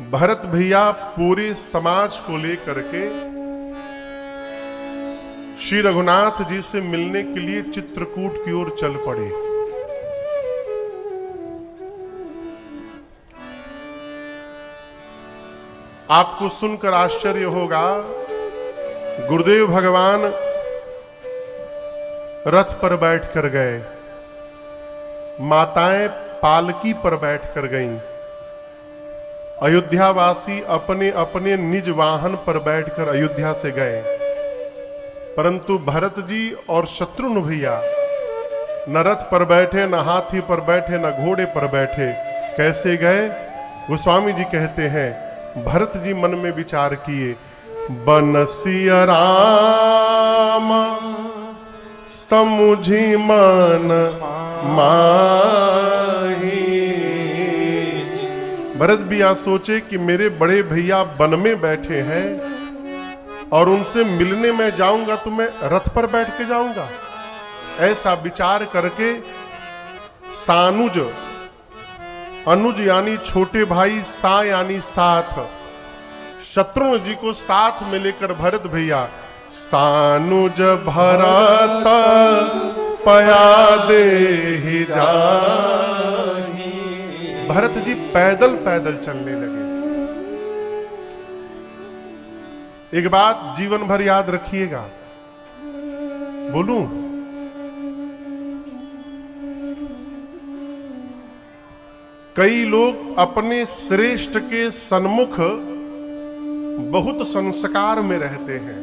भरत भैया पूरे समाज को लेकर के श्री रघुनाथ जी से मिलने के लिए चित्रकूट की ओर चल पड़े। आपको सुनकर आश्चर्य होगा, गुरुदेव भगवान रथ पर बैठ कर गए, माताएं पालकी पर बैठ कर गईं, अयोध्यावासी अपने अपने निज वाहन पर बैठकर अयोध्या से गए। परंतु भरत जी और शत्रुघ्न भैया न रथ पर बैठे, न हाथी पर बैठे, न घोड़े पर बैठे। कैसे गए? गोस्वामी जी कहते हैं, भरत जी मन में विचार किए, बनसिया राम समुझी मन माही। भरत भैया सोचे कि मेरे बड़े भैया वन में बैठे हैं और उनसे मिलने में जाऊंगा तो मैं रथ पर बैठ के जाऊंगा। ऐसा विचार करके सानुज, अनुज यानी छोटे भाई, सा यानी साथ, शत्रुघ्न जी को साथ में लेकर भरत भैया सानुज भरत पया दे ही जाही। भरत जी पैदल पैदल चलने लगे। एक बात जीवन भर याद रखिएगा, बोलूं? कई लोग अपने श्रेष्ठ के सन्मुख बहुत संस्कार में रहते हैं।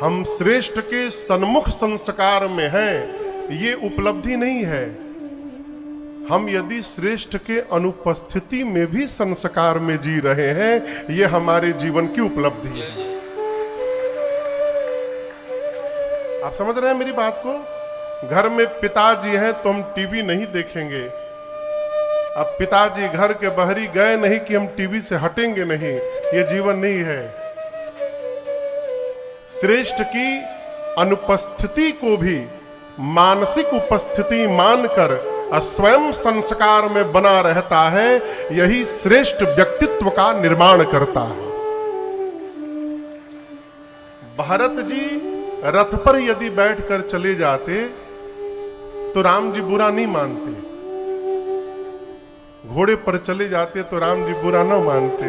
हम श्रेष्ठ के सन्मुख संस्कार में हैं, ये उपलब्धि नहीं है। हम यदि श्रेष्ठ के अनुपस्थिति में भी संस्कार में जी रहे हैं, ये हमारे जीवन की उपलब्धि है। आप समझ रहे हैं मेरी बात को? घर में पिताजी हैं तो हम टीवी नहीं देखेंगे। अब पिताजी घर के बाहरी गए नहीं कि हम टीवी से हटेंगे नहीं, ये जीवन नहीं है। श्रेष्ठ की अनुपस्थिति को भी मानसिक उपस्थिति मानकर स्वयं संस्कार में बना रहता है, यही श्रेष्ठ व्यक्तित्व का निर्माण करता है। भरत जी रथ पर यदि बैठकर चले जाते तो राम जी बुरा नहीं मानते, घोड़े पर चले जाते तो राम जी बुरा ना मानते।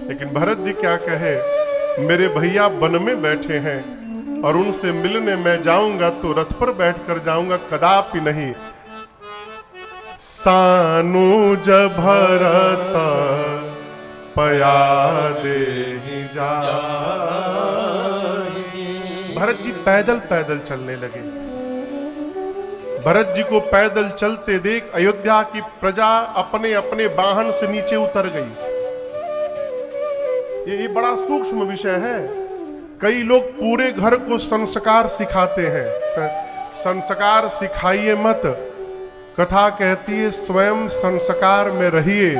लेकिन भरत जी क्या कहे, मेरे भैया वन में बैठे हैं और उनसे मिलने मैं जाऊंगा तो रथ पर बैठकर जाऊंगा, कदापि नहीं। सानुज भरत पया दे ही जाही। भरत जी पैदल पैदल चलने लगे। भरत जी को पैदल चलते देख अयोध्या की प्रजा अपने अपने वाहन से नीचे उतर गई। ये बड़ा सूक्ष्म विषय है। कई लोग पूरे घर को संस्कार सिखाते हैं। संस्कार सिखाइए मत, कथा कहती है स्वयं संस्कार में रहिए।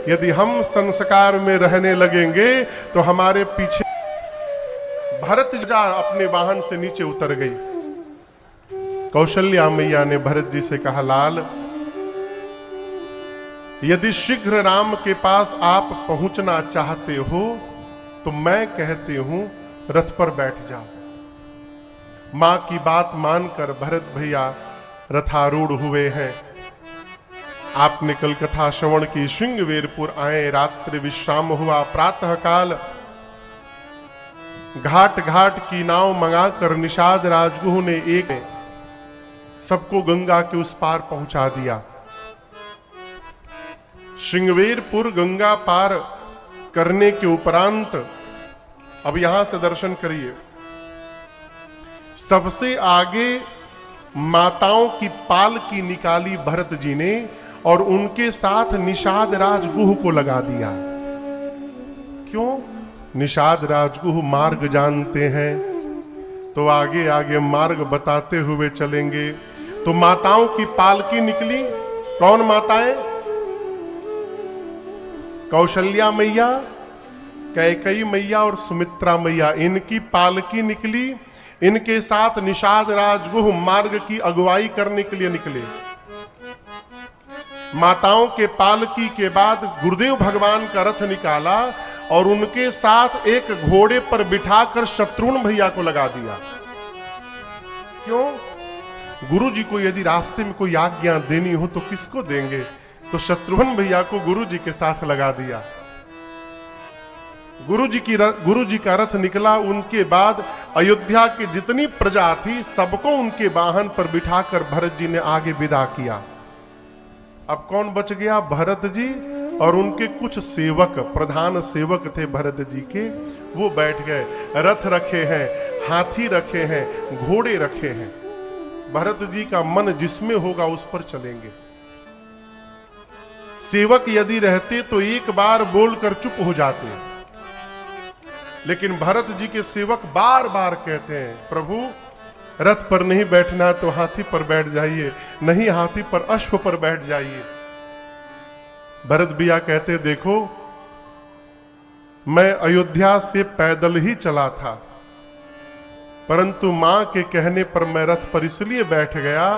यदि हम संस्कार में रहने लगेंगे तो हमारे पीछे। भरत जा अपने वाहन से नीचे उतर गई। कौशल्या मैया ने भरत जी से कहा, लाल, यदि शीघ्र राम के पास आप पहुंचना चाहते हो तो मैं कहती हूं रथ पर बैठ जाओ। मां की बात मानकर भरत भैया रथारूढ़ हुए हैं। आपने कल कथा श्रवण की, श्रृंगवेरपुर आए, रात्रि विश्राम हुआ। प्रातः काल घाट घाट की नाव मंगाकर निषाद राजगुह ने एक सबको गंगा के उस पार पहुंचा दिया। श्रृंगवेरपुर गंगा पार करने के उपरांत अब यहां से दर्शन करिए। सबसे आगे माताओं की पालकी निकाली भरत जी ने और उनके साथ निषाद राजगुह को लगा दिया। क्यों? निषाद राजगुह मार्ग जानते हैं तो आगे आगे मार्ग बताते हुए चलेंगे। तो माताओं की पालकी निकली। कौन माताएं? कौशल्या मैया, कैकेयी मैया और सुमित्रा मैया, इनकी पालकी निकली। इनके साथ निषाद राजगुह मार्ग की अगुवाई करने के लिए निकले। माताओं के पालकी के बाद गुरुदेव भगवान का रथ निकाला और उनके साथ एक घोड़े पर बिठाकर शत्रुघ्न भैया को लगा दिया। क्यों? गुरु जी को यदि रास्ते में कोई आज्ञा देनी हो तो किसको देंगे? तो शत्रुघ्न भैया को गुरु जी के साथ लगा दिया। गुरु जी का रथ निकला। उनके बाद अयोध्या की जितनी प्रजा थी सबको उनके वाहन पर बिठाकर भरत जी ने आगे विदा किया। अब कौन बच गया? भरत जी और उनके कुछ सेवक, प्रधान सेवक थे भरत जी के, वो बैठ गए। रथ रखे हैं, हाथी रखे हैं, घोड़े रखे हैं। भरत जी का मन जिसमें होगा उस पर चलेंगे। सेवक यदि रहते तो एक बार बोलकर चुप हो जाते, लेकिन भरत जी के सेवक बार बार कहते हैं, प्रभु रथ पर नहीं बैठना तो हाथी पर बैठ जाइए, नहीं हाथी पर अश्व पर बैठ जाइए। भरत भैया कहते, देखो मैं अयोध्या से पैदल ही चला था, परंतु मां के कहने पर मैं रथ पर इसलिए बैठ गया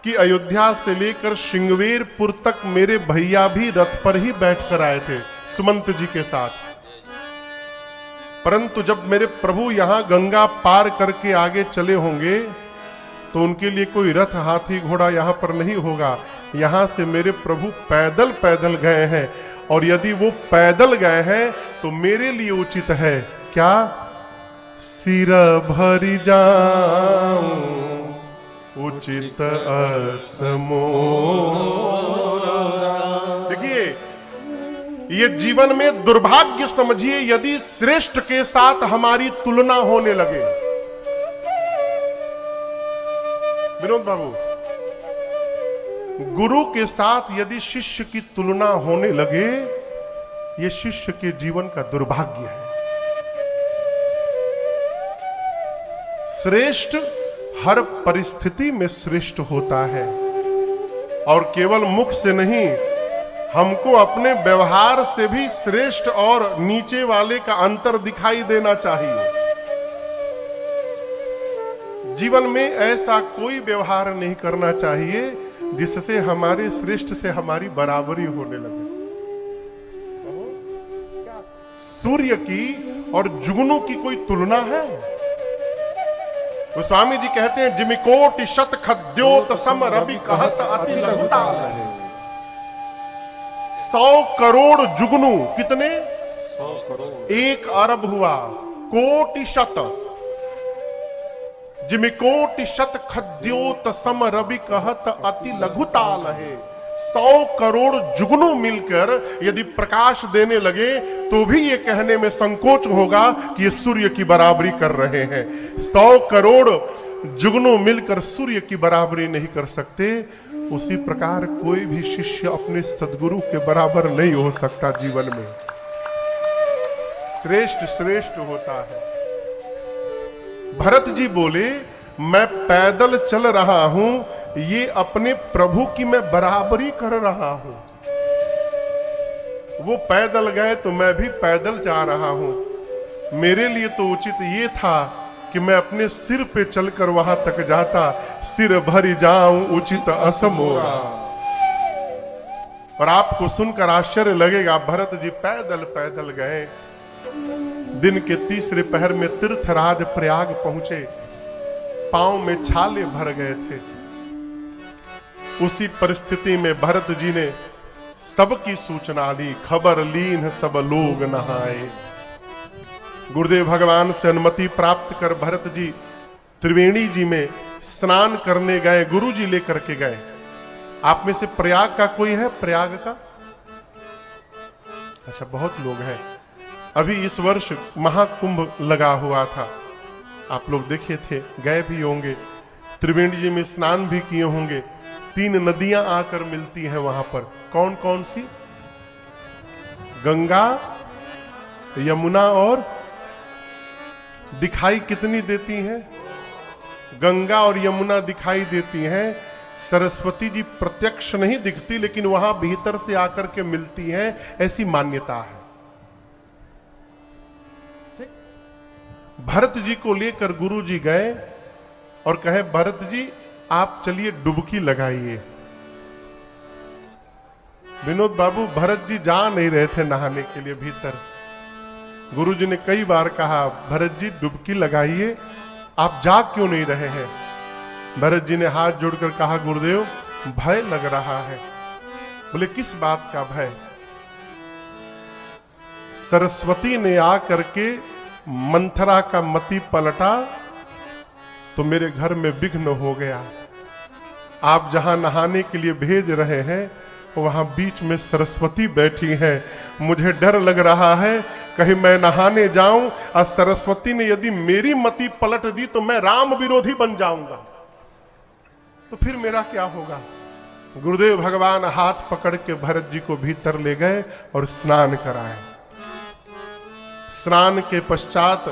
कि अयोध्या से लेकर श्रृंगवेरपुर तक मेरे भैया भी रथ पर ही बैठकर आए थे सुमंत जी के साथ। परंतु जब मेरे प्रभु यहां गंगा पार करके आगे चले होंगे तो उनके लिए कोई रथ, हाथी, घोड़ा यहां पर नहीं होगा। यहां से मेरे प्रभु पैदल पैदल गए हैं, और यदि वो पैदल गए हैं तो मेरे लिए उचित है क्या? सिर भरी जाऊं उचित असमो। देखिए, ये जीवन में दुर्भाग्य समझिए यदि श्रेष्ठ के साथ हमारी तुलना होने लगे। विनोद बाबू, गुरु के साथ यदि शिष्य की तुलना होने लगे, ये शिष्य के जीवन का दुर्भाग्य है। श्रेष्ठ हर परिस्थिति में श्रेष्ठ होता है, और केवल मुख से नहीं, हमको अपने व्यवहार से भी श्रेष्ठ और नीचे वाले का अंतर दिखाई देना चाहिए। जीवन में ऐसा कोई व्यवहार नहीं करना चाहिए जिससे हमारे श्रेष्ठ से हमारी बराबरी होने लगे। सूर्य की और जुगनू की कोई तुलना है? गोस्वामी जी कहते हैं, जिमिकोटि शत खद्योत सम रवि कहत अति लघुता है। 100 करोड़ जुगनू, कितने? 100 करोड़। 1 अरब हुआ, कोटि शत, जिमिकोटि शत खद्योत सम रवि कहत अति लघुताल है। 100 करोड़ जुगनू मिलकर यदि प्रकाश देने लगे तो भी ये कहने में संकोच होगा कि ये सूर्य की बराबरी कर रहे हैं। 100 करोड़ जुगनू मिलकर सूर्य की बराबरी नहीं कर सकते। उसी प्रकार कोई भी शिष्य अपने सद्गुरु के बराबर नहीं हो सकता। जीवन में श्रेष्ठ श्रेष्ठ होता है। भरत जी बोले, मैं पैदल चल रहा हूं, ये अपने प्रभु की मैं बराबरी कर रहा हूं। वो पैदल गए तो मैं भी पैदल जा रहा हूं। मेरे लिए तो उचित ये था कि मैं अपने सिर पे चलकर वहां तक जाता। सिर भरी जाऊं उचित असमोरा। और आपको सुनकर आश्चर्य लगेगा, भरत जी पैदल पैदल गए। दिन के तीसरे पहर में तीर्थराज प्रयाग पहुंचे। पांव में छाले भर गए थे। उसी परिस्थिति में भरत जी ने सबकी सूचना दी। खबर लीन सब लोग नहाए। गुरुदेव भगवान से अनुमति प्राप्त कर भरत जी त्रिवेणी जी में स्नान करने गए। गुरु जी लेकर के गए। आप में से प्रयाग का कोई है? प्रयाग का? अच्छा, बहुत लोग हैं। अभी इस वर्ष महाकुंभ लगा हुआ था, आप लोग देखे थे, गए भी होंगे। त्रिवेणी जी में स्नान भी किए होंगे। 3 नदियां आकर मिलती हैं वहां पर। कौन कौन सी? गंगा, यमुना, और दिखाई कितनी देती हैं? गंगा और यमुना दिखाई देती हैं। सरस्वती जी प्रत्यक्ष नहीं दिखती, लेकिन वहां भीतर से आकर के मिलती हैं, ऐसी मान्यता है। भरत जी को लेकर गुरु जी गए और कहे, भरत जी आप चलिए डुबकी लगाइए। विनोद बाबू, भरत जी जा नहीं रहे थे नहाने के लिए भीतर। गुरुजी ने कई बार कहा, भरत जी डुबकी लगाइए, आप जा क्यों नहीं रहे हैं? भरत जी ने हाथ जोड़कर कहा, गुरुदेव भय लग रहा है। बोले किस बात का भय? सरस्वती ने आकर के मंथरा का मति पलटा तो मेरे घर में विघ्न हो गया। आप जहां नहाने के लिए भेज रहे हैं वहां बीच में सरस्वती बैठी है। मुझे डर लग रहा है कहीं मैं नहाने जाऊं और सरस्वती ने यदि मेरी मति पलट दी तो मैं राम विरोधी बन जाऊंगा, तो फिर मेरा क्या होगा? गुरुदेव भगवान हाथ पकड़ के भरत जी को भीतर ले गए और स्नान कराए। स्नान के पश्चात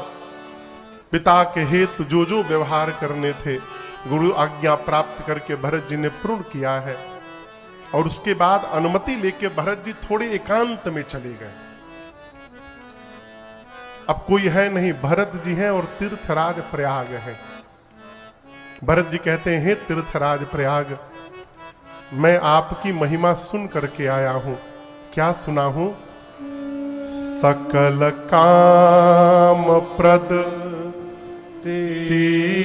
पिता के हेतु जो जो व्यवहार करने थे गुरु आज्ञा प्राप्त करके भरत जी ने पूर्ण किया है। और उसके बाद अनुमति लेके भरत जी थोड़े एकांत में चले गए। अब कोई है नहीं, भरत जी हैं और तीर्थराज प्रयाग है। भरत जी कहते हैं, तीर्थराज प्रयाग, मैं आपकी महिमा सुन करके आया हूं। क्या सुना हूं? सकल काम प्रद तीरथ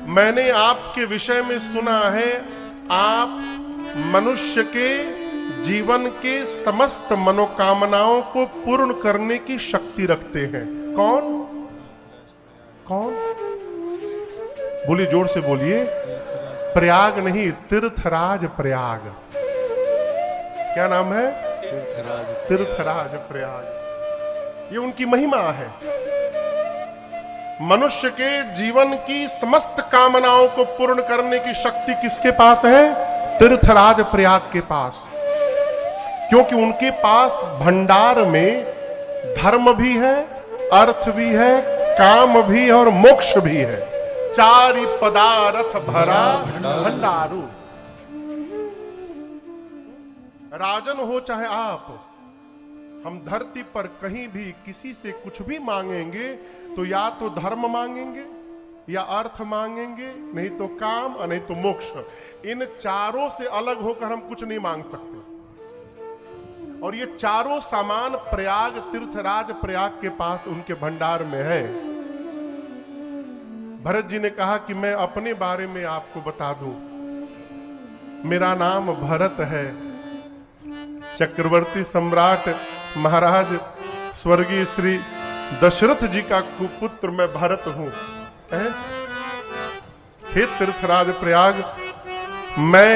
मैंने आपके विषय में सुना है, आप मनुष्य के जीवन के समस्त मनोकामनाओं को पूर्ण करने की शक्ति रखते हैं। कौन कौन? बोलिए, जोर से बोलिए। प्रयाग नहीं, तीर्थराज प्रयाग। क्या नाम है? तीर्थराज प्रयाग। ये उनकी महिमा है। मनुष्य के जीवन की समस्त कामनाओं को पूर्ण करने की शक्ति किसके पास है? तीर्थराज प्रयाग के पास। क्योंकि उनके पास भंडार में धर्म भी है, अर्थ भी है, काम भी है और मोक्ष भी है। चारि पदार्थ भरा भंडारू। राजन हो चाहे आप, हम धरती पर कहीं भी किसी से कुछ भी मांगेंगे तो या तो धर्म मांगेंगे या अर्थ मांगेंगे, नहीं तो काम और नहीं तो मोक्ष। इन चारों से अलग होकर हम कुछ नहीं मांग सकते। और ये चारों सामान प्रयाग, तीर्थराज प्रयाग के पास उनके भंडार में है। भरत जी ने कहा कि मैं अपने बारे में आपको बता दूं, मेरा नाम भरत है। चक्रवर्ती सम्राट महाराज स्वर्गीय श्री दशरथ जी का कुपुत्र मैं भरत हूं। हे तीर्थराज प्रयाग, मैं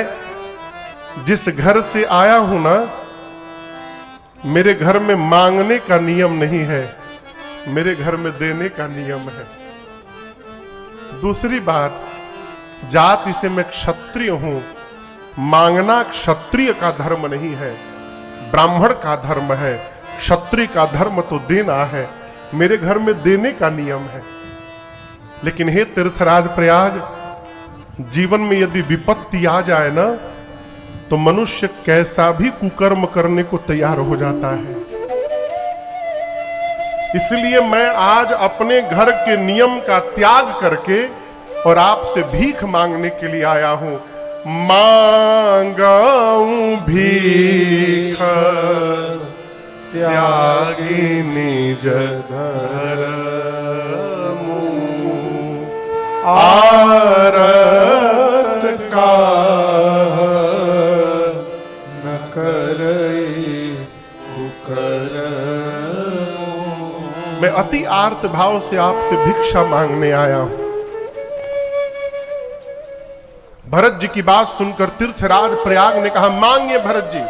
जिस घर से आया हूं ना, मेरे घर में मांगने का नियम नहीं है, मेरे घर में देने का नियम है। दूसरी बात, जाति से मैं क्षत्रिय हूं, मांगना क्षत्रिय का धर्म नहीं है, ब्राह्मण का धर्म है। क्षत्रिय का धर्म तो देना है, मेरे घर में देने का नियम है। लेकिन हे तीर्थराज प्रयाग, जीवन में यदि विपत्ति आ जाए ना, तो मनुष्य कैसा भी कुकर्म करने को तैयार हो जाता है। इसलिए मैं आज अपने घर के नियम का त्याग करके और आपसे भीख मांगने के लिए आया हूं। मांगाऊं भीख त्यागी निज धर्मु, आरत का न करई कुकर्म। मैं अति आर्त भाव से आपसे भिक्षा मांगने आया हूं। भरत जी की बात सुनकर तीर्थराज प्रयाग ने कहा, मांगिए भरत जी,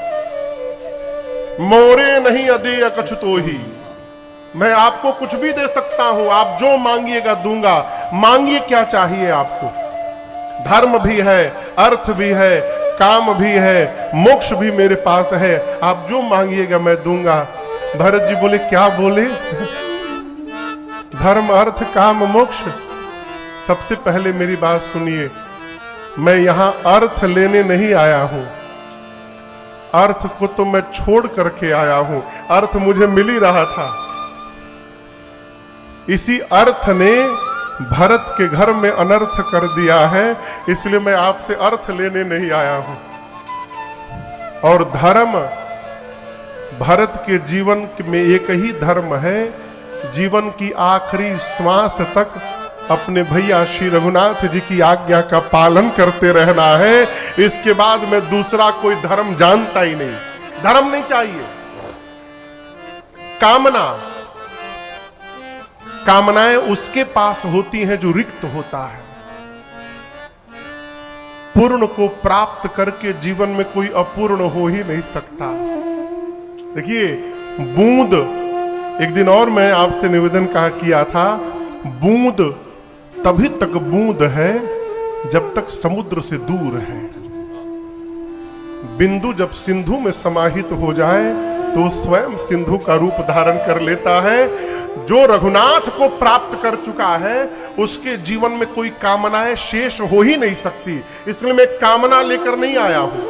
मोरे नहीं अदेय कछु ही। मैं आपको कुछ भी दे सकता हूं, आप जो मांगिएगा दूंगा। मांगिए, क्या चाहिए आपको? धर्म भी है, अर्थ भी है, काम भी है, मोक्ष भी मेरे पास है, आप जो मांगिएगा मैं दूंगा। भरत जी बोले, क्या बोले? धर्म, अर्थ, काम, मोक्ष? सबसे पहले मेरी बात सुनिए, मैं यहां अर्थ लेने नहीं आया हूं, अर्थ को तो मैं छोड़ करके आया हूं। अर्थ मुझे मिल ही रहा था। इसी अर्थ ने भरत के घर में अनर्थ कर दिया है, इसलिए मैं आपसे अर्थ लेने नहीं आया हूं। और धर्म, भरत के जीवन में एक ही धर्म है, जीवन की आखिरी श्वास तक अपने भैया श्री रघुनाथ जी की आज्ञा का पालन करते रहना है। इसके बाद मैं दूसरा कोई धर्म जानता ही नहीं। धर्म नहीं चाहिए। कामनाएं उसके पास होती हैं जो रिक्त होता है। पूर्ण को प्राप्त करके जीवन में कोई अपूर्ण हो ही नहीं सकता। देखिए, बूंद, एक दिन और मैं आपसे निवेदन किया था, बूंद तभी तक बूंद है जब तक समुद्र से दूर है। बिंदु जब सिंधु में समाहित हो जाए तो स्वयं सिंधु का रूप धारण कर लेता है। जो रघुनाथ को प्राप्त कर चुका है उसके जीवन में कोई कामनाएं शेष हो ही नहीं सकती। इसलिए मैं कामना लेकर नहीं आया हूं।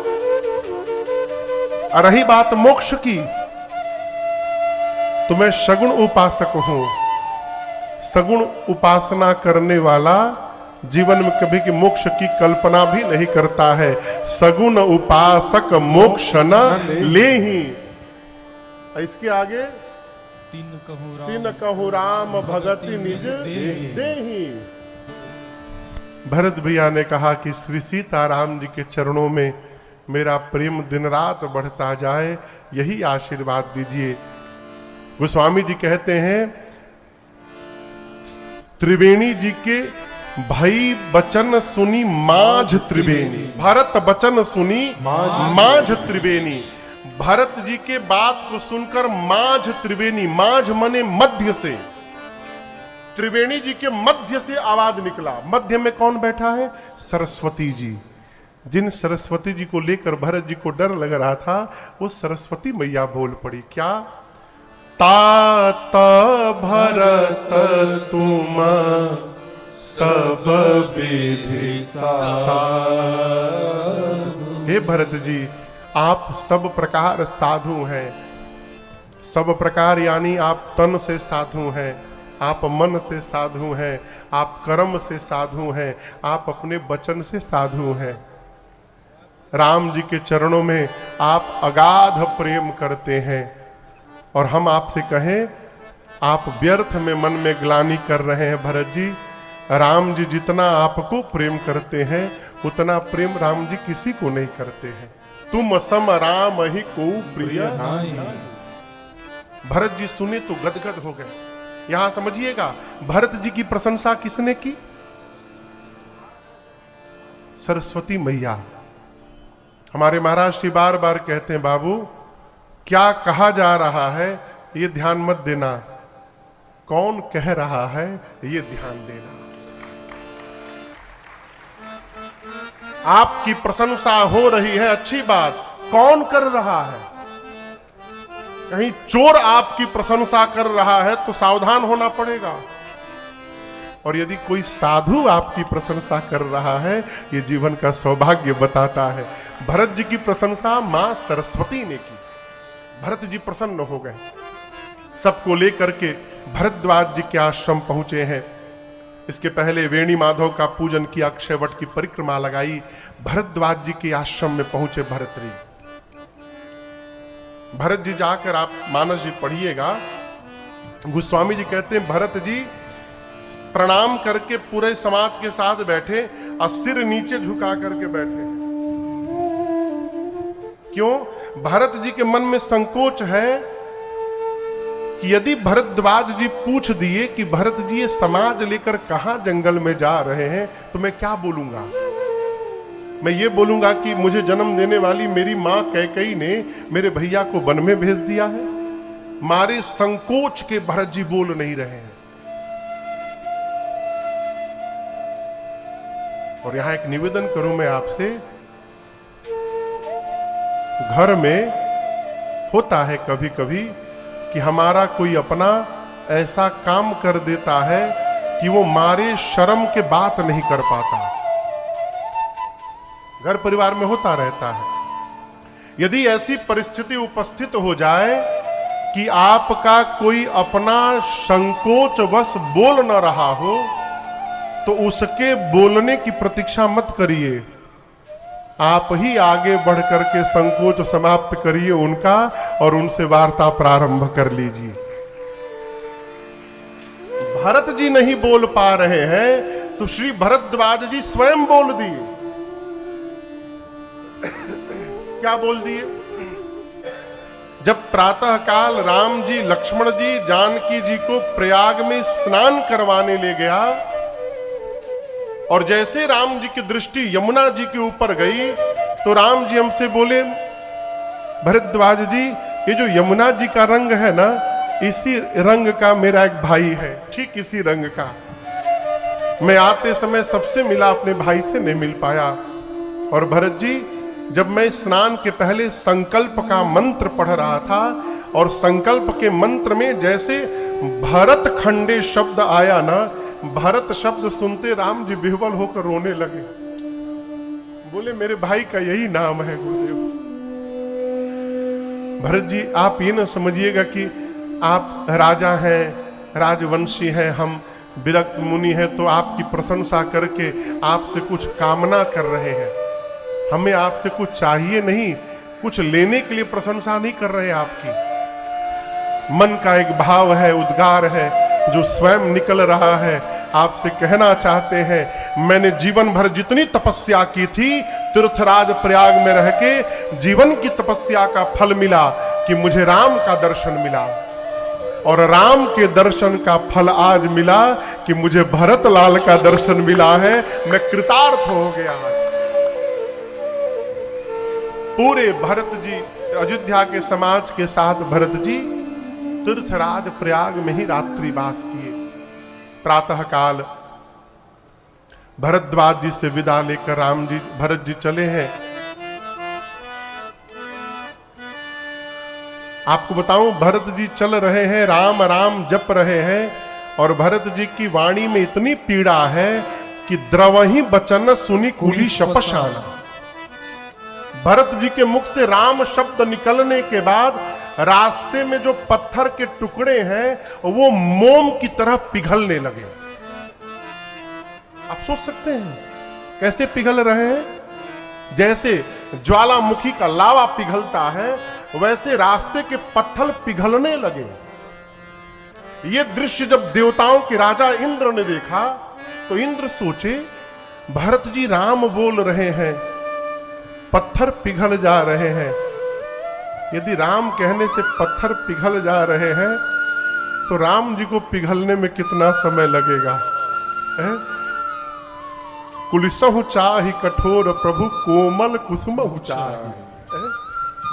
रही बात मोक्ष की, तो मैं सगुण उपासक हूं। सगुण उपासना करने वाला जीवन में कभी की मोक्ष की कल्पना भी नहीं करता है। सगुण उपासक मोक्ष न लेहि। इसके आगे तीन कहु राम भगति निज देहि। भरत भैया ने कहा कि श्री सीताराम जी के चरणों में मेरा प्रेम दिन रात बढ़ता जाए, यही आशीर्वाद दीजिए। गोस्वामी जी कहते हैं, त्रिवेणी जी के भाई बचन सुनी माझ त्रिवेणी। भरत बचन सुनी माझ त्रिवेणी। भरत जी के बात को सुनकर माझ त्रिवेणी, माझ मने मध्य से, त्रिवेणी जी के मध्य से आवाज निकला। मध्य में कौन बैठा है? सरस्वती जी। जिन सरस्वती जी को लेकर भरत जी को डर लग रहा था, वो सरस्वती मैया बोल पड़ी। क्या? तात भरत तुम सब विधि साधु। हे भरत जी, आप सब प्रकार साधु हैं। सब प्रकार यानी आप तन से साधु हैं, आप मन से साधु हैं, आप कर्म से साधु हैं, आप अपने वचन से साधु हैं। राम जी के चरणों में आप अगाध प्रेम करते हैं। और हम आपसे कहें, आप व्यर्थ में मन में ग्लानि कर रहे हैं भरत जी। राम जी जितना आपको प्रेम करते हैं उतना प्रेम राम जी किसी को नहीं करते हैं। तुम सम राम ही को प्रिय नहीं। भरत जी सुने तो गदगद हो गए। यहां समझिएगा, भरत जी की प्रशंसा किसने की? सरस्वती मैया। हमारे महाराज जी बार बार कहते हैं, बाबू क्या कहा जा रहा है ये ध्यान मत देना, कौन कह रहा है ये ध्यान देना। आपकी प्रशंसा हो रही है, अच्छी बात, कौन कर रहा है? कहीं चोर आपकी प्रशंसा कर रहा है तो सावधान होना पड़ेगा। और यदि कोई साधु आपकी प्रशंसा कर रहा है, ये जीवन का सौभाग्य बताता है। भरत जी की प्रशंसा मां सरस्वती ने की। भरत जी प्रसन्न हो गए। सबको लेकर के भरद्वाज जी के आश्रम पहुंचे हैं। इसके पहले वेणी माधव का पूजन किया, अक्षयवट की परिक्रमा लगाई। भरद्वाज जी के आश्रम में पहुंचे भरत जी। भरत जी जाकर आप मानस जी पढ़िएगा। गोस्वामी जी कहते हैं, भरत जी प्रणाम करके पूरे समाज के साथ बैठे और सिर नीचे झुका करके बैठे। क्यों? भरत जी के मन में संकोच है कि यदि भरद्वाज जी पूछ दिए कि भरत जी ये समाज लेकर कहां जंगल में जा रहे हैं, तो मैं क्या बोलूंगा? मैं ये बोलूंगा कि मुझे जन्म देने वाली मेरी मां कैकेयी ने मेरे भैया को वन में भेज दिया है। मारे संकोच के भरत जी बोल नहीं रहे हैं। और यहां एक निवेदन करूं मैं आपसे, घर में होता है कभी कभी कि हमारा कोई अपना ऐसा काम कर देता है कि वो मारे शर्म के बात नहीं कर पाता। घर परिवार में होता रहता है। यदि ऐसी परिस्थिति उपस्थित हो जाए कि आपका कोई अपना संकोच बस बोल न रहा हो, तो उसके बोलने की प्रतीक्षा मत करिए, आप ही आगे बढ़ करके संकोच समाप्त करिए उनका और उनसे वार्ता प्रारंभ कर लीजिए। भरत जी नहीं बोल पा रहे हैं तो श्री भरद्वाज जी स्वयं बोल दिए। क्या बोल दिए? जब प्रातः काल राम जी लक्ष्मण जी जानकी जी को प्रयाग में स्नान करवाने ले गया और जैसे राम जी की दृष्टि यमुना जी के ऊपर गई तो राम जी हमसे बोले, भरद्वाज जी ये जो यमुना जी का रंग है ना, इसी रंग का मेरा एक भाई है, ठीक इसी रंग का। मैं आते समय सबसे मिला, अपने भाई से नहीं मिल पाया। और भरत जी, जब मैं स्नान के पहले संकल्प का मंत्र पढ़ रहा था और संकल्प के मंत्र में जैसे भरत खंडे शब्द आया ना, भरत शब्द सुनते राम जी विह्वल होकर रोने लगे। बोले मेरे भाई का यही नाम है गुरुदेव। भरत जी आप ये ना समझिएगा कि आप राजा हैं, राजवंशी हैं, हम विरक्त मुनि हैं तो आपकी प्रशंसा करके आपसे कुछ कामना कर रहे हैं। हमें आपसे कुछ चाहिए नहीं, कुछ लेने के लिए प्रशंसा नहीं कर रहे आपकी। मन का एक भाव है, उद्गार है जो स्वयं निकल रहा है। आपसे कहना चाहते हैं, मैंने जीवन भर जितनी तपस्या की थी, तीर्थराज प्रयाग में रह के जीवन की तपस्या का फल मिला कि मुझे राम का दर्शन मिला, और राम के दर्शन का फल आज मिला कि मुझे भरत लाल का दर्शन मिला है। मैं कृतार्थ हो गया। पूरे भरत जी, अयोध्या के समाज के साथ भरत जी तीर्थराज प्रयाग में ही रात्रिवास किए। प्रातः काल भरद्वाज जी से विदा लेकर राम जी, भरत जी चले हैं। आपको बताऊं, भरत जी चल रहे हैं, राम राम जप रहे हैं, और भरत जी की वाणी में इतनी पीड़ा है कि द्रवही बचन सुनी कुली शपशाना। भरत जी के मुख से राम शब्द निकलने के बाद रास्ते में जो पत्थर के टुकड़े हैं वो मोम की तरह पिघलने लगे। आप सोच सकते हैं कैसे पिघल रहे हैं? जैसे ज्वालामुखी का लावा पिघलता है वैसे रास्ते के पत्थर पिघलने लगे। ये दृश्य जब देवताओं के राजा इंद्र ने देखा तो इंद्र सोचे, भरत जी राम बोल रहे हैं, पत्थर पिघल जा रहे हैं। यदि राम कहने से पत्थर पिघल जा रहे हैं तो राम जी को पिघलने में कितना समय लगेगा? कुलिसहु चाहि कठोर प्रभु कोमल कुसुमहु चाहि।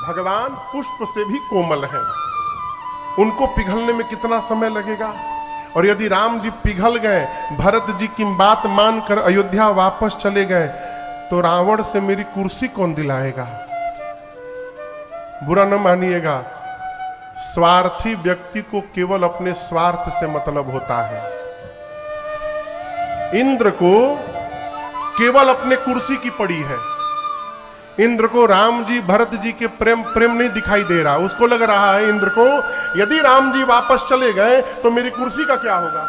भगवान पुष्प से भी कोमल है, उनको पिघलने में कितना समय लगेगा? और यदि राम जी पिघल गए, भरत जी की बात मानकर अयोध्या वापस चले गए, तो रावण से मेरी कुर्सी कौन दिलाएगा? बुरा न मानिएगा, स्वार्थी व्यक्ति को केवल अपने स्वार्थ से मतलब होता है। इंद्र को केवल अपने कुर्सी की पड़ी है। इंद्र को राम जी भरत जी के प्रेम नहीं दिखाई दे रहा। उसको लग रहा है इंद्र को, यदि राम जी वापस चले गए तो मेरी कुर्सी का क्या होगा?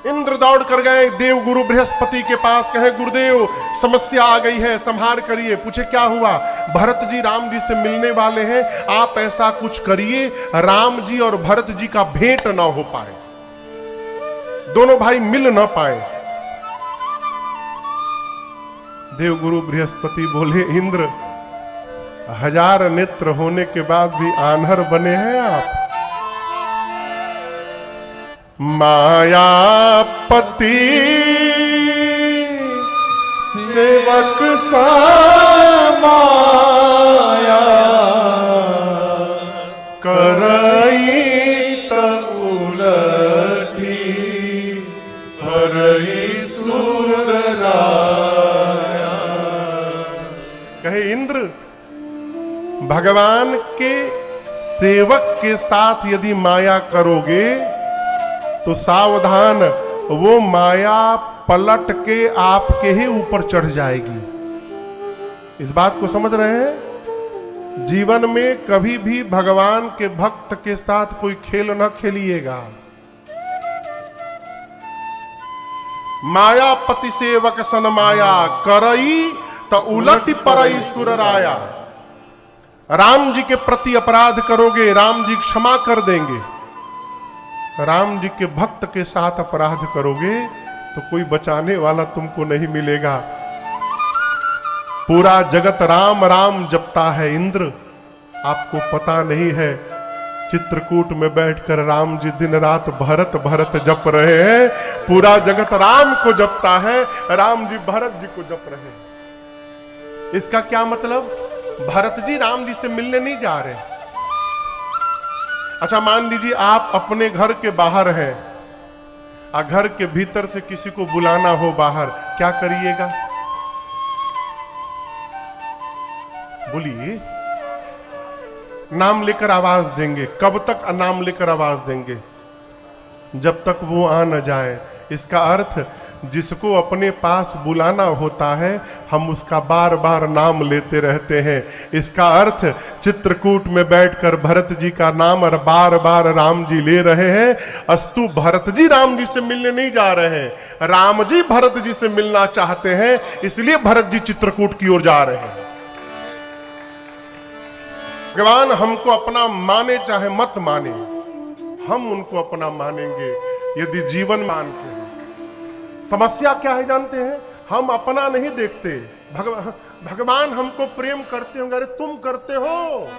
इंद्र दौड़ कर गए देव गुरु बृहस्पति के पास, कहे गुरुदेव समस्या आ गई है, संहार करिए। पूछे क्या हुआ? भरत जी राम जी से मिलने वाले हैं, आप ऐसा कुछ करिए राम जी और भरत जी का भेंट ना हो पाए, दोनों भाई मिल ना पाए। देव गुरु बृहस्पति बोले, इंद्र 1000 नेत्र होने के बाद भी आन्हर बने हैं आप। मायापति सेवक सा माया करई उलटी हरई सुर राया। कहे इंद्र, भगवान के सेवक के साथ यदि माया करोगे तो सावधान, वो माया पलट के आपके ही ऊपर चढ़ जाएगी। इस बात को समझ रहे हैं? जीवन में कभी भी भगवान के भक्त के साथ कोई खेल न खेलिएगा। मायापति सेवक सन माया करई त उलट परई सुर राया। राम जी के प्रति अपराध करोगे, राम जी क्षमा कर देंगे। राम जी के भक्त के साथ अपराध करोगे तो कोई बचाने वाला तुमको नहीं मिलेगा। पूरा जगत राम राम जपता है इंद्र, आपको पता नहीं है चित्रकूट में बैठकर राम जी दिन रात भरत भरत जप रहे हैं। पूरा जगत राम को जपता है, राम जी भरत जी को जप रहे हैं। इसका क्या मतलब? भरत जी राम जी से मिलने नहीं जा रहे। अच्छा मान लीजिए आप अपने घर के बाहर हैं और घर के भीतर से किसी को बुलाना हो बाहर, क्या करिएगा? बोलिए। नाम लेकर आवाज देंगे। कब तक नाम लेकर आवाज देंगे? जब तक वो आ न जाए। इसका अर्थ जिसको अपने पास बुलाना होता है हम उसका बार बार नाम लेते रहते हैं। इसका अर्थ चित्रकूट में बैठकर भरत जी का नाम और बार बार राम जी ले रहे हैं। अस्तु भरत जी राम जी से मिलने नहीं जा रहे हैं, राम जी भरत जी से मिलना चाहते हैं, इसलिए भरत जी चित्रकूट की ओर जा रहे हैं। भगवान हमको अपना माने चाहे मत माने, हम उनको अपना मानेंगे यदि जीवन मान के। समस्या क्या है जानते हैं? हम अपना नहीं देखते। भगवान हमको प्रेम करते होंगे। अरे तुम करते हो।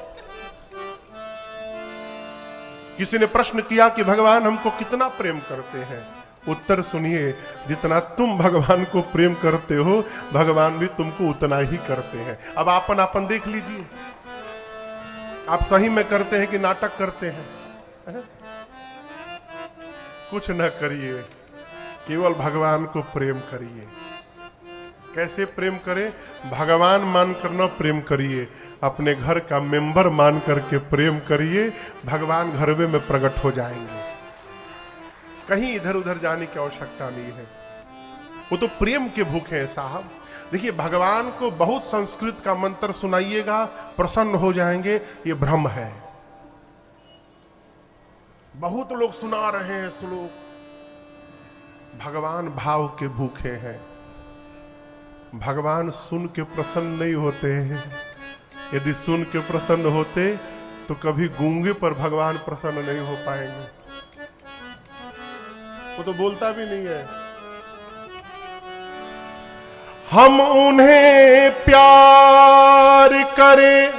किसी ने प्रश्न किया कि भगवान हमको कितना प्रेम करते हैं? उत्तर सुनिए, जितना तुम भगवान को प्रेम करते हो भगवान भी तुमको उतना ही करते हैं। अब आपन आपन देख लीजिए, आप सही में करते हैं कि नाटक करते हैं? कुछ न करिए, केवल भगवान को प्रेम करिए। कैसे प्रेम करें? भगवान मानकर न प्रेम करिए, अपने घर का मेंबर मान करके प्रेम करिए। भगवान घर में प्रकट हो जाएंगे। कहीं इधर उधर जाने की आवश्यकता नहीं है। वो तो प्रेम के भूखे हैं साहब। देखिए भगवान को बहुत संस्कृत का मंत्र सुनाइएगा, प्रसन्न हो जाएंगे, ये भ्रम है। बहुत लोग सुना रहे हैं श्लोक, भगवान भाव के भूखे हैं। भगवान सुन के प्रसन्न नहीं होते हैं। यदि सुन के प्रसन्न होते तो कभी गूंगे पर भगवान प्रसन्न नहीं हो पाएंगे। वो तो बोलता भी नहीं है। हम उन्हें प्यार करें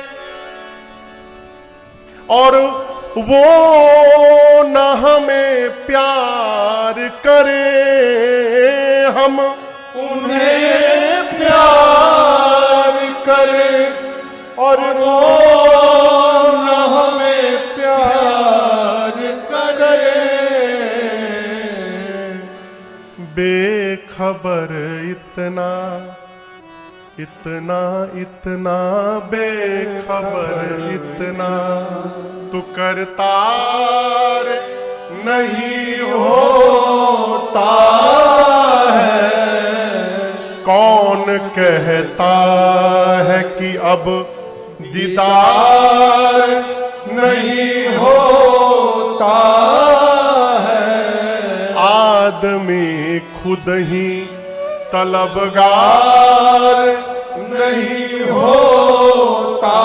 और वो न हमें प्यार करे। हम उन्हें प्यार करें और वो न हमें प्यार करे। बेखबर इतना इतना इतना बेखबर इतना तू करतार नहीं होता है। कौन कहता है कि अब दीदार नहीं होता है। आदमी खुद ही तलबगार नहीं होता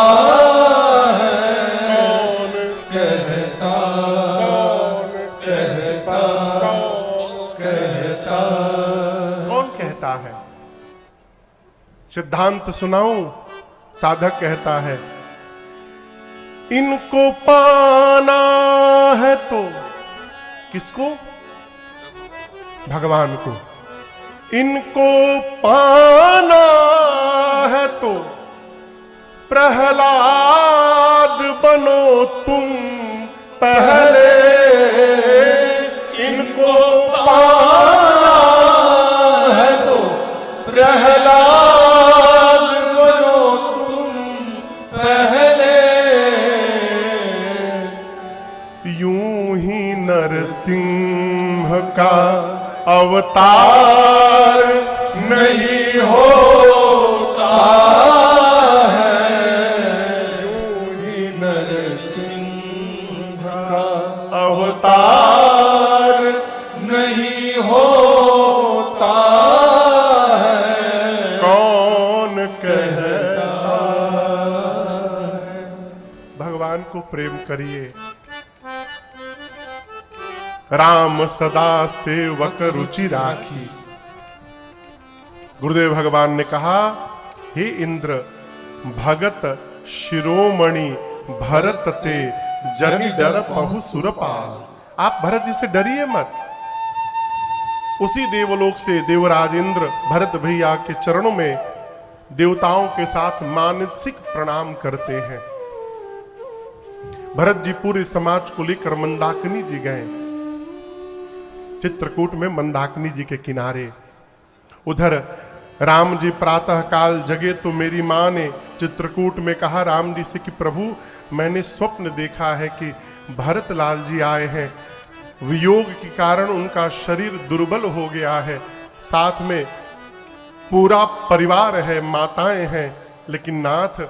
है। कौन कहता कौन कहता है? सिद्धांत सुनाऊं? साधक कहता है इनको पाना है तो किसको? भगवान को। इनको पाना है तो प्रहलाद बनो तुम पहले। इनको पाना है तो प्रहलाद बनो तुम पहले। यूं ही नरसिंह का अवतार नहीं होता है। यूं ही नरसिंह का अवतार नहीं होता प्रेम करिए। राम सदा सेवक रुचि राखी। गुरुदेव भगवान ने कहा, हे इंद्र, भगत शिरोमणि भरत ते जनि डर पहु सुरपाल। आप भरत जी से डरिए मत। उसी देवलोक से देवराज इंद्र भरत भैया के चरणों में देवताओं के साथ मानसिक प्रणाम करते हैं। भरत जी पूरे समाज को लेकर मंदाकिनी जी गए। चित्रकूट में मंदाकिनी जी के किनारे। उधर राम जी प्रातः काल जगे तो मेरी मां ने चित्रकूट में कहा राम जी से कि प्रभु, मैंने स्वप्न देखा है कि भरत लाल जी आए हैं। वियोग के कारण उनका शरीर दुर्बल हो गया है, साथ में पूरा परिवार है, माताएं हैं, लेकिन नाथ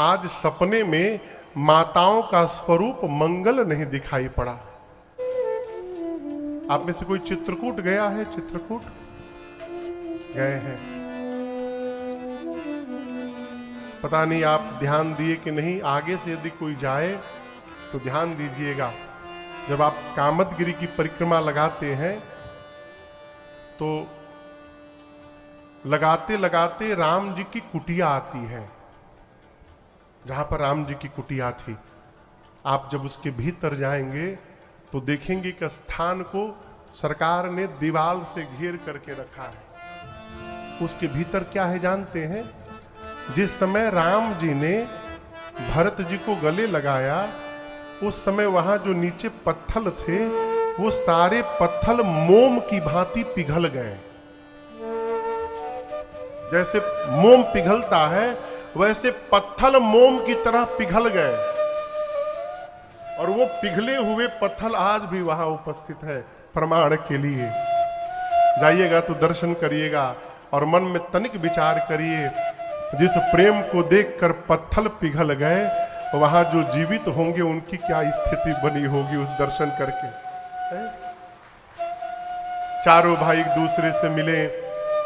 आज सपने में माताओं का स्वरूप मंगल नहीं दिखाई पड़ा। आप में से कोई चित्रकूट गया है? चित्रकूट गए हैं? पता नहीं आप ध्यान दिए कि नहीं। आगे से यदि कोई जाए तो ध्यान दीजिएगा। जब आप कामदगिरी की परिक्रमा लगाते हैं तो लगाते लगाते राम जी की कुटिया आती है। जहां पर राम जी की कुटिया थी, आप जब उसके भीतर जाएंगे तो देखेंगे कि स्थान को सरकार ने दीवार से घेर करके रखा है। उसके भीतर क्या है जानते हैं? जिस समय राम जी ने भरत जी को गले लगाया, उस समय वहां जो नीचे पत्थल थे वो सारे पत्थल मोम की भांति पिघल गए। जैसे मोम पिघलता है वैसे पत्थल मोम की तरह पिघल गए। और वो पिघले हुए पत्थल आज भी वहां उपस्थित है प्रमाण के लिए। जाइएगा तो दर्शन करिएगा और मन में तनिक विचार करिए, जिस प्रेम को देखकर पत्थल पिघल गए, वहां जो जीवित होंगे उनकी क्या स्थिति बनी होगी उस दर्शन करके। चारों भाई एक दूसरे से मिले,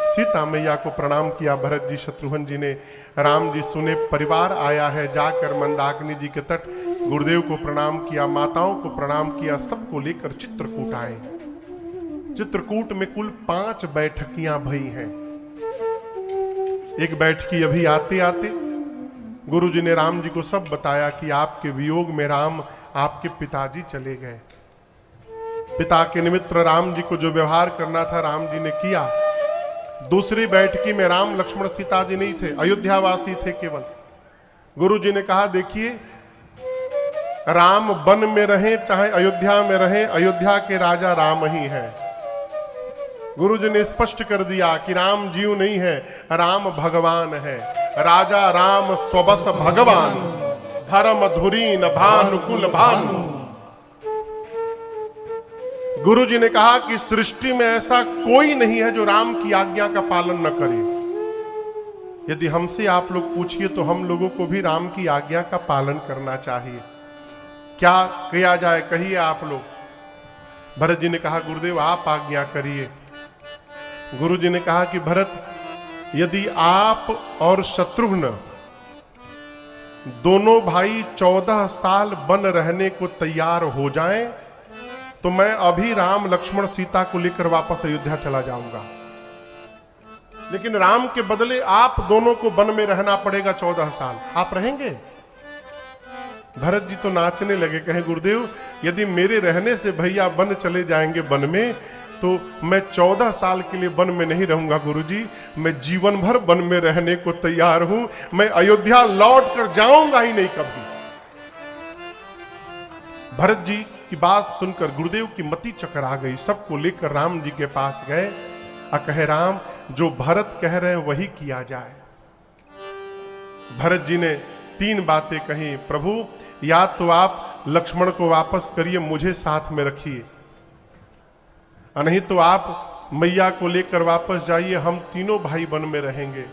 सीता मैया को प्रणाम किया भरत जी, शत्रुघ्न जी ने। राम जी सुने परिवार आया है, जाकर मंदाकिनी जी के तट गुरुदेव को प्रणाम किया, माताओं को प्रणाम किया, सबको लेकर चित्रकूट आए। चित्रकूट में कुल 5 बैठकियां भई हैं। एक बैठकी अभी आते आते गुरु जी ने राम जी को सब बताया कि आपके वियोग में राम आपके पिताजी चले गए। पिता के निमित्त राम जी को जो व्यवहार करना था राम जी ने किया। दूसरी बैठकी में राम लक्ष्मण सीता जी नहीं थे, अयोध्यावासी थे केवल। गुरु जी ने कहा देखिए, राम वन में रहे चाहे अयोध्या में रहे, अयोध्या के राजा राम ही हैं। गुरु जी ने स्पष्ट कर दिया कि राम जीव नहीं है, राम भगवान है। राजा राम स्वबस भगवान, धर्म धुरी न भानुकुल भानु। गुरु जी ने कहा कि सृष्टि में ऐसा कोई नहीं है जो राम की आज्ञा का पालन न करे। यदि हमसे आप लोग पूछिए तो हम लोगों को भी राम की आज्ञा का पालन करना चाहिए। क्या किया जाए कहिए आप लोग। भरत जी ने कहा गुरुदेव आप आज्ञा करिए। गुरु जी ने कहा कि भरत, यदि आप और शत्रुघ्न दोनों भाई 14 साल वन रहने को तैयार हो जाएं, तो मैं अभी राम लक्ष्मण सीता को लेकर वापस अयोध्या चला जाऊंगा। लेकिन राम के बदले आप दोनों को वन में रहना पड़ेगा 14 साल। आप रहेंगे? भरत जी तो नाचने लगे, कहे गुरुदेव यदि मेरे रहने से भैया वन चले जाएंगे वन में, तो मैं 14 साल के लिए वन में नहीं रहूंगा गुरुजी, मैं जीवन भर वन में रहने को तैयार हूं। मैं अयोध्या लौट कर जाऊंगा ही नहीं कभी। भरत जी की बात सुनकर गुरुदेव की मति चकरा गई। सबको लेकर राम जी के पास गए और कहे राम, जो भरत कह रहे हैं वही किया जाए। भरत जी ने 3 बातें कही। प्रभु, या तो आप लक्ष्मण को वापस करिए, मुझे साथ में रखिए, नहीं तो आप मैया को लेकर वापस जाइए, हम तीनों भाई वन में रहेंगे,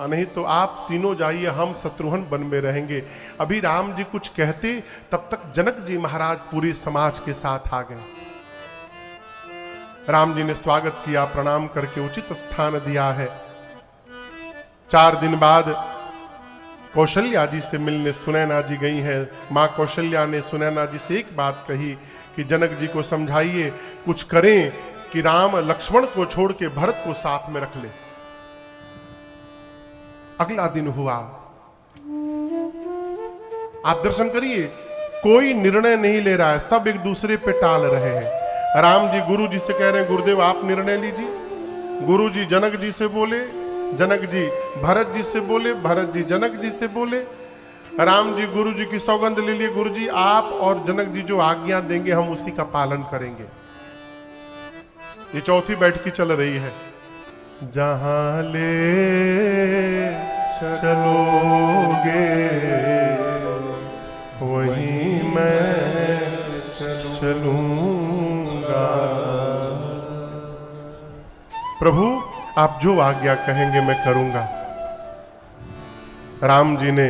नहीं तो आप तीनों जाइए, हम शत्रुघ्न वन में रहेंगे। अभी राम जी कुछ कहते तब तक जनक जी महाराज पूरे समाज के साथ आ गए। राम जी ने स्वागत किया, प्रणाम करके उचित स्थान दिया है। 4 दिन बाद कौशल्या जी से मिलने सुनैना जी गई हैं। माँ कौशल्या ने सुनैना जी से एक बात कही कि जनक जी को समझाइए, कुछ करें कि राम लक्ष्मण को छोड़ के भरत को साथ में रख ले। अगला दिन हुआ, आप दर्शन करिए, कोई निर्णय नहीं ले रहा है, सब एक दूसरे पे टाल रहे हैं। राम जी गुरु जी से कह रहे हैं, गुरुदेव आप निर्णय लीजिए। गुरु जी जनक जी से बोले, जनक जी भरत जी से बोले, भरत जी जनक जी से बोले। राम जी गुरु जी की सौगंध ले लिए, गुरु जी आप और जनक जी जो आज्ञा देंगे हम उसी का पालन करेंगे। ये चौथी बैठकी चल रही है। जहां ले चलोगे वहीं मैं चलूंगा। प्रभु आप जो आज्ञा कहेंगे मैं करूंगा। राम जी ने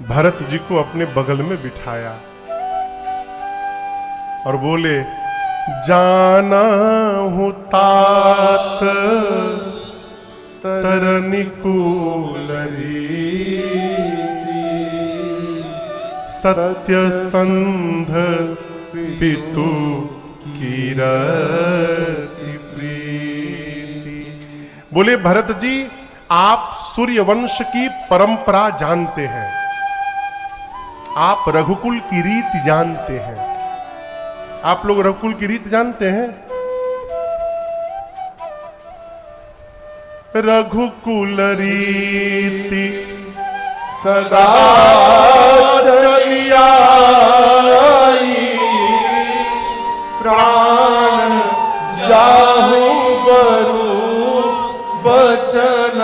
भरत जी को अपने बगल में बिठाया और बोले, जाना हूं तात तरनिकुल रीति, सत्य संध पितु कीरति प्रीति। बोले भरत जी आप सूर्य वंश की परंपरा जानते हैं, आप रघुकुल की रीति जानते हैं। आप लोग रघुकुल की रीत जानते हैं? रघुकुल रीति सदा चली आई, प्राण जाहु बरु बचन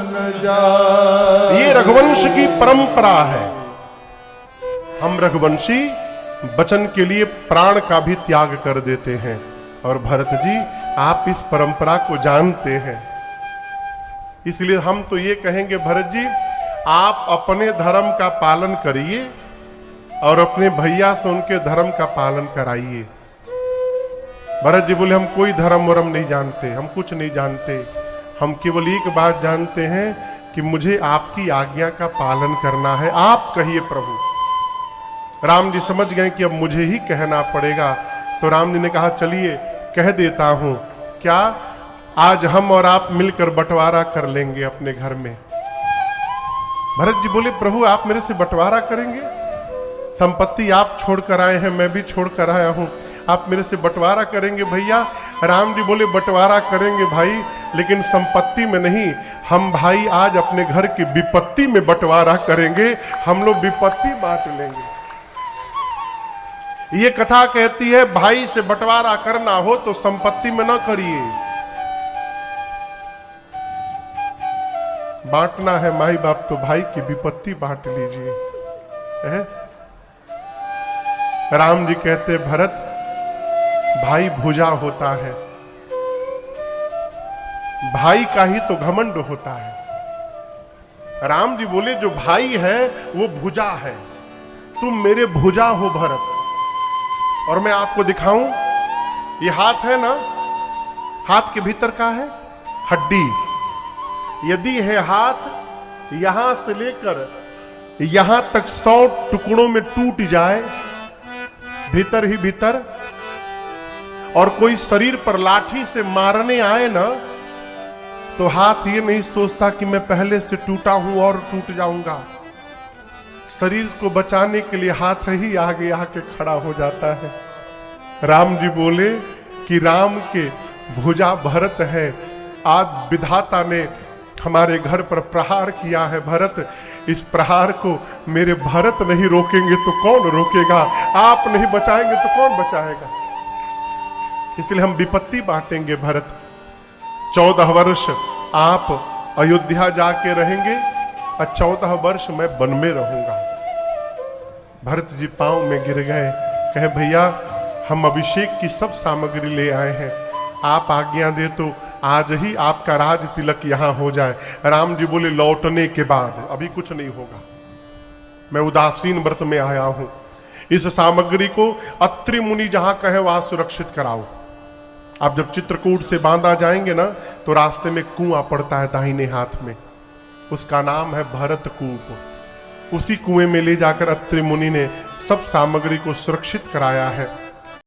न जाए। ये रघुवंश की परंपरा है। हम रघुवंशी वचन के लिए प्राण का भी त्याग कर देते हैं। और भरत जी आप इस परंपरा को जानते हैं, इसलिए हम तो ये कहेंगे भरत जी आप अपने धर्म का पालन करिए और अपने भैया से उनके धर्म का पालन कराइए। भरत जी बोले हम कोई धर्म वरम नहीं जानते, हम कुछ नहीं जानते, हम केवल एक बात जानते हैं कि मुझे आपकी आज्ञा का पालन करना है, आप कहिए प्रभु। राम जी समझ गए कि अब मुझे ही कहना पड़ेगा, तो राम जी ने कहा चलिए कह देता हूं। क्या आज हम और आप मिलकर बंटवारा कर लेंगे अपने घर में? भरत जी बोले प्रभु आप मेरे से बंटवारा करेंगे? संपत्ति आप छोड़कर आए हैं, मैं भी छोड़कर आया हूं, आप मेरे से बंटवारा करेंगे भैया? राम जी बोले बंटवारा करेंगे भाई, लेकिन संपत्ति में नहीं, हम भाई आज अपने घर की विपत्ति में बंटवारा करेंगे, हम लोग विपत्ति बांट लेंगे। ये कथा कहती है भाई से बंटवारा करना हो तो संपत्ति में ना करिए, बांटना है माई बाप तो भाई की विपत्ति बांट लीजिए। राम जी कहते भरत भाई भुजा होता है, भाई का ही तो घमंड होता है। राम जी बोले जो भाई है वो भुजा है, तुम मेरे भुजा हो भरत। और मैं आपको दिखाऊं, ये हाथ है ना, हाथ के भीतर का है हड्डी। यदि है हाथ यहां से लेकर यहां तक 100 टुकड़ों में टूट जाए भीतर ही भीतर, और कोई शरीर पर लाठी से मारने आए ना, तो हाथ ये नहीं सोचता कि मैं पहले से टूटा हूं और टूट जाऊंगा। शरीर को बचाने के लिए हाथ ही आगे आके खड़ा हो जाता है। राम जी बोले कि राम के भुजा भरत है। आज विधाता ने हमारे घर पर प्रहार किया है भरत, इस प्रहार को मेरे भरत नहीं रोकेंगे तो कौन रोकेगा? आप नहीं बचाएंगे तो कौन बचाएगा? इसलिए हम विपत्ति बांटेंगे भरत। 14 वर्ष आप अयोध्या जाके रहेंगे और 14 वर्ष मैं वन में रहूंगा। भरत जी पांव में गिर गए, कहे भैया हम अभिषेक की सब सामग्री ले आए हैं, आप आज्ञा दे तो आज ही आपका राज तिलक यहां हो जाए। राम जी बोले लौटने के बाद अभी कुछ नहीं होगा, मैं उदासीन व्रत में आया हूं, इस सामग्री को अत्रि मुनि जहां कहे वहां सुरक्षित कराओ। आप जब चित्रकूट से बांदा जाएंगे ना, तो रास्ते में कुआं पड़ता है दाहिने हाथ में, उसका नाम है भरत कूप। उसी कुएं में ले जाकर अत्रि मुनि ने सब सामग्री को सुरक्षित कराया है।